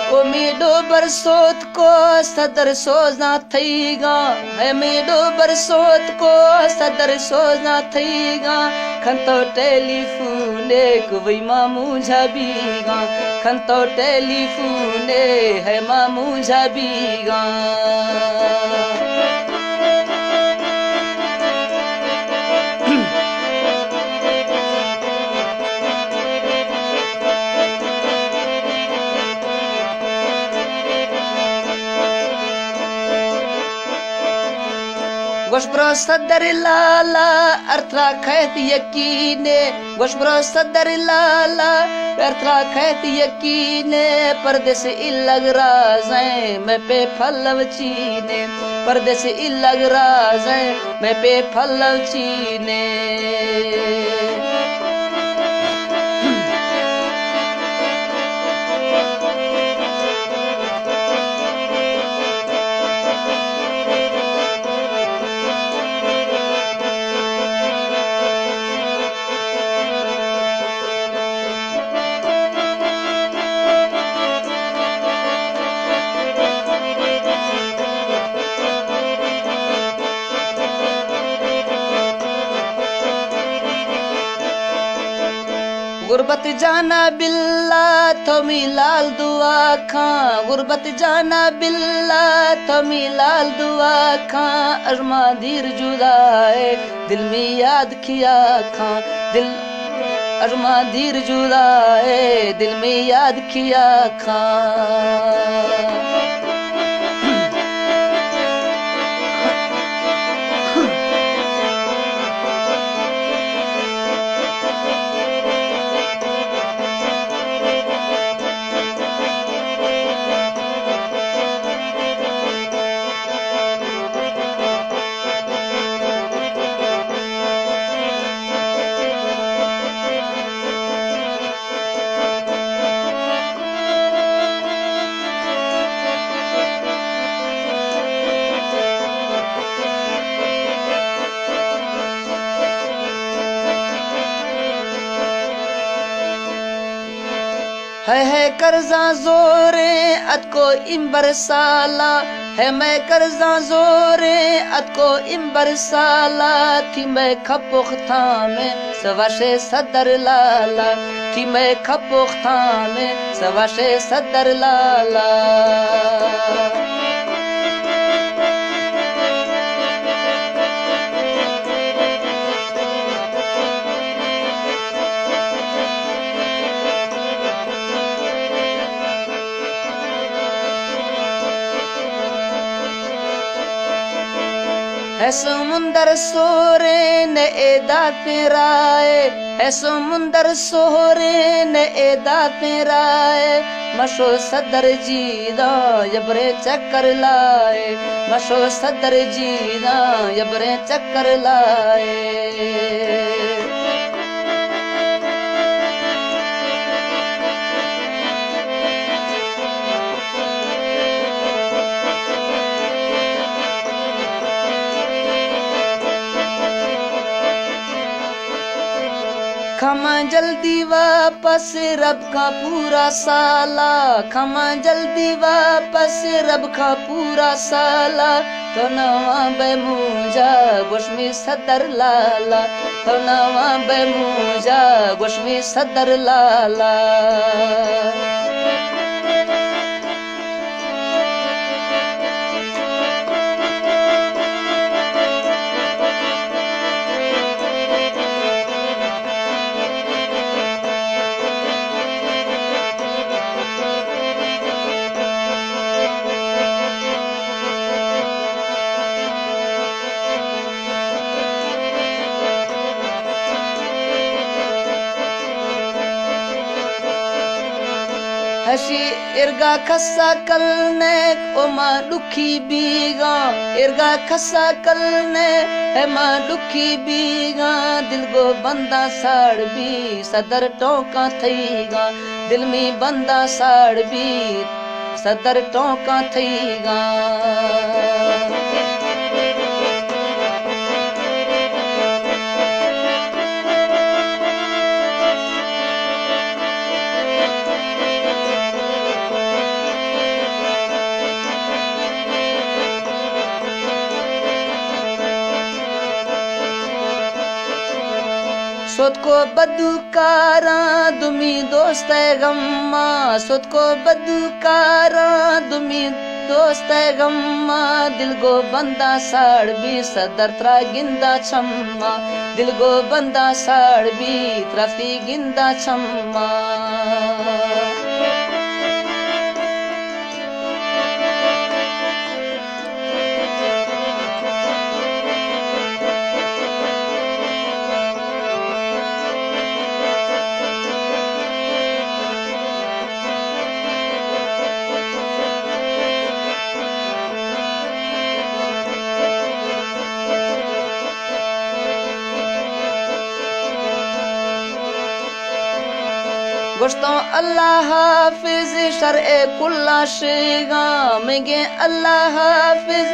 ओ मेडो बरसोत को सदर सोजना थईगा है मेडो बरसोत को सदर सोजना थईगा खंतो टेलीफोने कुवई मामू झाबीगा खंतो टेलीफोने है मामू झाबीगा गोशब्रो सदर लाला अर्थरा खैत यकीने गोशब्रो सदर लाला अर्थरा खैत यकीने परदेस इलग राज़े मैं पे फलव चीने परदेस इलग राज़े मैं पे फलव चीने गुरबत जाना बिल्ला थोमी लाल दुआ खां गुरबत जाना बिल्ला थोमी लाल दुआ खां अरमा धीर जुदाए दिल में याद किया खां दिल अरमा धीर जुदाए दिल में याद किया खां है कर्जा जोरे अतको इम्बर साला है मैं कर्जा जोरे अतको इम्बर साला थी मैं खपुख था में सवाशे सदर लाला थी मैं खपुख था में सवाशे सदर लाला है समुंदर सोरे न एदा तेराए है समुंदर सोरे न एदा तेराए मशो सदर जीदा यबरे चक्कर लाए मशो सदर जीदा यबरे चक्कर लाए खमा जल्दी वापस रब का पूरा साला खमा जल्दी वापस रब का पूरा साला तो नवा बेमूजा गोशमी सदर लाला तो नवा बेमूजा गोशमी सदर लाला हशी इरगा खसा कलने ओमा दुखी बीगा इरगा खसा कलने है मां दुखी बीगा दिल गो बंदा साड़ भी सदर टोका थईगा दिल में बंदा साड़ भी सदर टोका थईगा सोत को बदुकारा दुमी दोस्त गम्मा सोत को बदुकारा दुमी दोस्त गम्मा दिल गो बंदा साड़ भी सदर त्रा गिंदा छम्मा दिल गो बंदा साड़ भी त्रफी गिंदा छम्मा गोश्तों अल्लाह हाफिज शरए कुल्ला शेगा मेगे अल्लाह हाफिज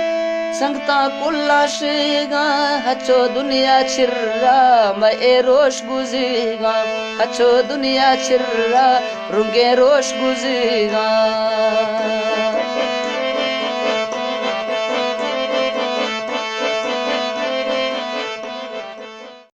संगता कुल्ला शेगा हचो दुनिया छिर्रा मैं रोश गुजेगा हचो दुनिया छिर्रा रुंगे रोश गुजेगा